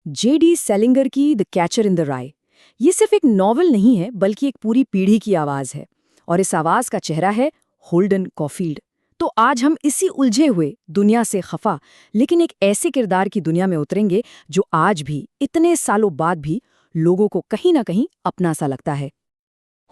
J.D. सेलिंगर की the catcher in the राई। ये सिर्फ एक नॉवल नहीं है बल्कि एक पूरी पीढ़ी की आवाज है और इस आवाज का चेहरा है होल्डन कॉफील्ड। तो आज हम इसी उलझे हुए दुनिया से खफा लेकिन एक ऐसे किरदार की दुनिया में उतरेंगे जो आज भी इतने सालों बाद भी लोगों को कहीं ना कहीं अपना सा लगता है।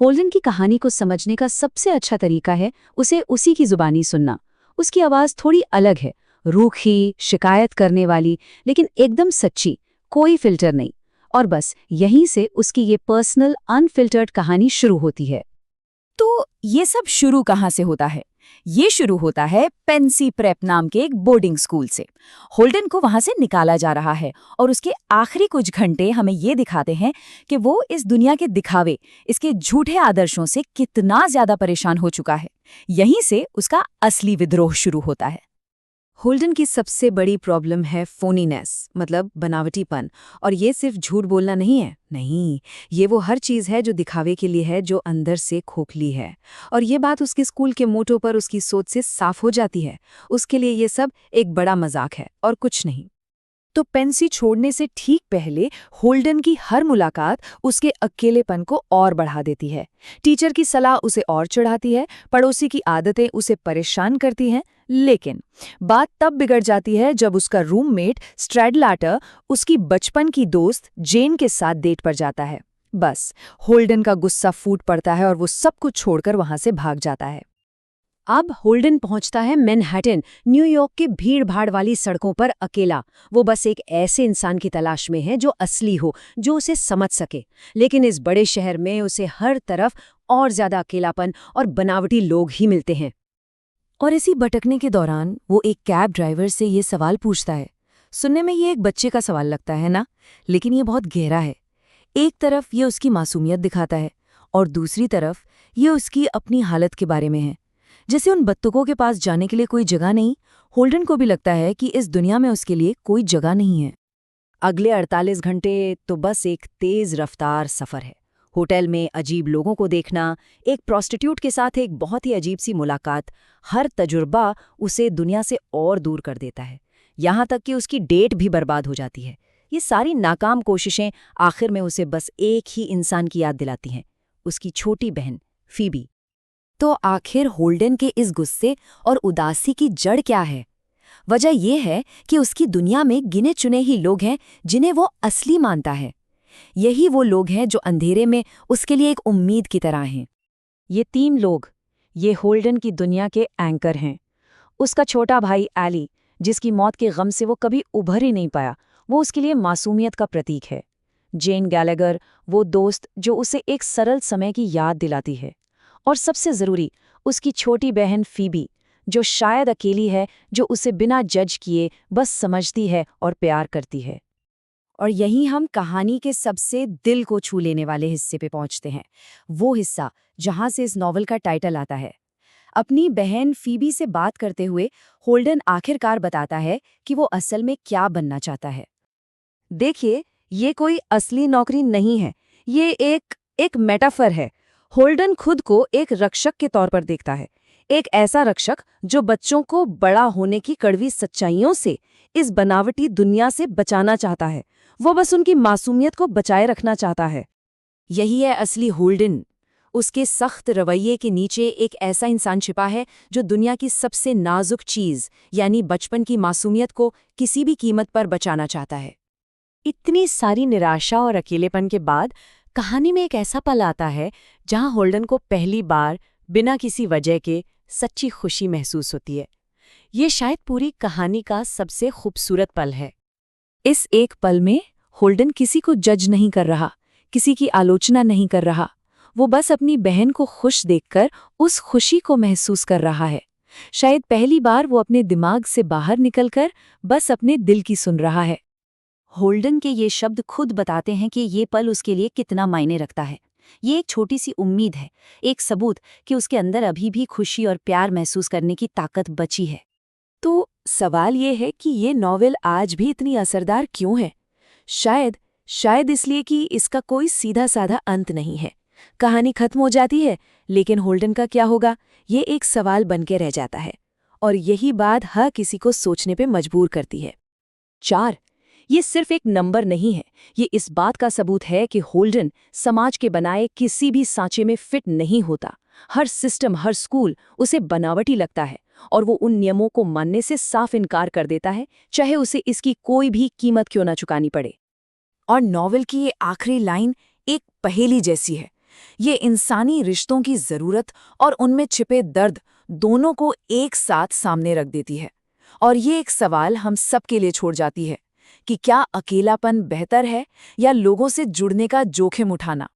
होल्डन की कहानी को समझने का सबसे अच्छा तरीका है उसे उसी की जुबानी सुनना। उसकी आवाज थोड़ी अलग है, रूखी, शिकायत करने वाली, लेकिन एकदम सच्ची, कोई फिल्टर नहीं। और बस यहीं से उसकी ये पर्सनल अनफिल्टर्ड कहानी शुरू होती है। तो ये सब शुरू कहाँ से होता है? ये शुरू होता है पेंसी प्रेप नाम के एक बोर्डिंग स्कूल से। होल्डन को वहां से निकाला जा रहा है और उसके आखिरी कुछ घंटे हमें ये दिखाते हैं कि वो इस दुनिया के दिखावे, इसके झूठे आदर्शों से कितना ज्यादा परेशान हो चुका है। यहीं से उसका असली विद्रोह शुरू होता है। होल्डन की सबसे बड़ी प्रॉब्लम है फोनीनेस, मतलब बनावटीपन। और ये सिर्फ झूठ बोलना नहीं है, नहीं, ये वो हर चीज़ है जो दिखावे के लिए है, जो अंदर से खोखली है। और ये बात उसके स्कूल के मोटो पर उसकी सोच से साफ हो जाती है। उसके लिए ये सब एक बड़ा मजाक है और कुछ नहीं। तो पेंसी छोड़ने से ठीक पहले होल्डन की हर मुलाकात उसके अकेलेपन को और बढ़ा देती है। टीचर की सलाह उसे और चढ़ाती है, पड़ोसी की आदतें उसे परेशान करती हैं। लेकिन बात तब बिगड़ जाती है जब उसका रूममेट स्ट्रैडलाटर उसकी बचपन की दोस्त जेन के साथ डेट पर जाता है। बस होल्डन का गुस्सा फूट पड़ता है और वो सब कुछ छोड़कर वहां से भाग जाता है। अब होल्डन पहुंचता है मैनहट्टन, न्यूयॉर्क के भीड़-भाड़ वाली सड़कों पर अकेला। वो बस एक ऐसे इंसान की तलाश में है जो असली हो, जो उसे समझ सके। लेकिन इस बड़े शहर में उसे हर तरफ और ज्यादा अकेलापन और बनावटी लोग ही मिलते हैं। और इसी भटकने के दौरान वो एक कैब ड्राइवर से ये सवाल पूछता है। सुनने में ये एक बच्चे का सवाल लगता है ना, लेकिन ये बहुत गहरा है। एक तरफ ये उसकी मासूमियत दिखाता है और दूसरी तरफ ये उसकी अपनी हालत के बारे में है। जैसे उन बत्तखों के पास जाने के लिए कोई जगह नहीं, होल्डन को भी लगता है कि इस दुनिया में उसके लिए कोई जगह नहीं है। अगले 48 घंटे तो बस एक तेज रफ्तार सफर है। होटल में अजीब लोगों को देखना, एक प्रोस्टिट्यूट के साथ एक बहुत ही अजीब सी मुलाकात, हर तजुर्बा उसे दुनिया से और दूर कर देता है। यहाँ तक कि उसकी डेट भी बर्बाद हो जाती है। ये सारी नाकाम कोशिशें आखिर में उसे बस एक ही इंसान की याद दिलाती हैं, उसकी छोटी बहन फीबी। तो आखिर होल्डन के इस गुस्से और उदासी की जड़ क्या है? वजह यह है कि उसकी दुनिया में गिने चुने ही लोग हैं जिन्हें वो असली मानता है। यही वो लोग हैं जो अंधेरे में उसके लिए एक उम्मीद की तरह हैं। ये 3 लोग, ये होल्डन की दुनिया के एंकर हैं। उसका छोटा भाई एली, जिसकी मौत के गम से वो कभी उभर ही नहीं पाया, वो उसके लिए मासूमियत का प्रतीक है। जेन गैलेगर, वो दोस्त जो उसे एक सरल समय की याद दिलाती है। और सबसे ज़रूरी, उसकी छोटी बहन फीबी, जो शायद अकेली है, जो उसे बिना जज किए बस समझती है और प्यार करती है। और यहीं हम कहानी के सबसे दिल को छू लेने वाले हिस्से पे पहुंचते हैं, वो हिस्सा जहां से इस नॉवल का टाइटल आता है। अपनी बहन फीबी से बात करते हुए होल्डन आखिरकार बताता है कि वो असल में क्या बनना चाहता है। देखिए, ये कोई असली नौकरी नहीं है, ये एक मेटाफर है। होल्डन खुद को एक रक्षक के तौर पर देखता है, एक ऐसा रक्षक जो बच्चों को बड़ा होने की कड़वी सच्चाइयों से, इस बनावटी दुनिया से बचाना चाहता है। वो बस उनकी मासूमियत को बचाए रखना चाहता है। यही है असली होल्डन। उसके सख्त रवैये के नीचे एक ऐसा इंसान छिपा है जो दुनिया की सबसे नाजुक चीज यानी बचपन की मासूमियत को किसी भी कीमत पर बचाना चाहता है। इतनी सारी निराशा और अकेलेपन के बाद कहानी में एक ऐसा पल आता है जहां होल्डन को पहली बार बिना किसी वजह के सच्ची खुशी महसूस होती है। ये शायद पूरी कहानी का सबसे खूबसूरत पल है। इस एक पल में होल्डन किसी को जज नहीं कर रहा, किसी की आलोचना नहीं कर रहा। वो बस अपनी बहन को खुश देखकर उस खुशी को महसूस कर रहा है। शायद पहली बार वो अपने दिमाग से बाहर निकलकर बस अपने दिल की सुन रहा है। होल्डन के ये शब्द खुद बताते हैं कि ये पल उसके लिए कितना मायने रखता है। ये एक छोटी सी उम्मीद है, एक सबूत कि उसके अंदर अभी भी खुशी और प्यार महसूस करने की ताकत बची है। तो सवाल ये है कि ये नॉवेल आज भी इतनी असरदार क्यों है? शायद इसलिए कि इसका कोई सीधा साधा अंत नहीं है। कहानी खत्म हो जाती है, लेकिन होल्डन का क्या होगा, ये एक सवाल बनके रह जाता है। और यही बात हर किसी को सोचने पे मजबूर करती है। 4 ये सिर्फ एक नंबर नहीं है, ये इस बात का सबूत है कि होल्डन समाज के बनाए किसी भी सांचे में फिट नहीं होता। हर सिस्टम, हर स्कूल उसे बनावटी लगता है और वो उन नियमों को मानने से साफ इनकार कर देता है, चाहे उसे इसकी कोई भी कीमत क्यों ना चुकानी पड़े। और नॉवेल की ये आखिरी लाइन एक पहेली जैसी है। ये इंसानी रिश्तों की ज़रूरत और उनमें छिपे दर्द दोनों को एक साथ सामने रख देती है। और ये एक सवाल हम सबके लिए छोड़ जाती है कि क्या अकेलापन बेहतर है या लोगों से जुड़ने का जोखिम उठाना।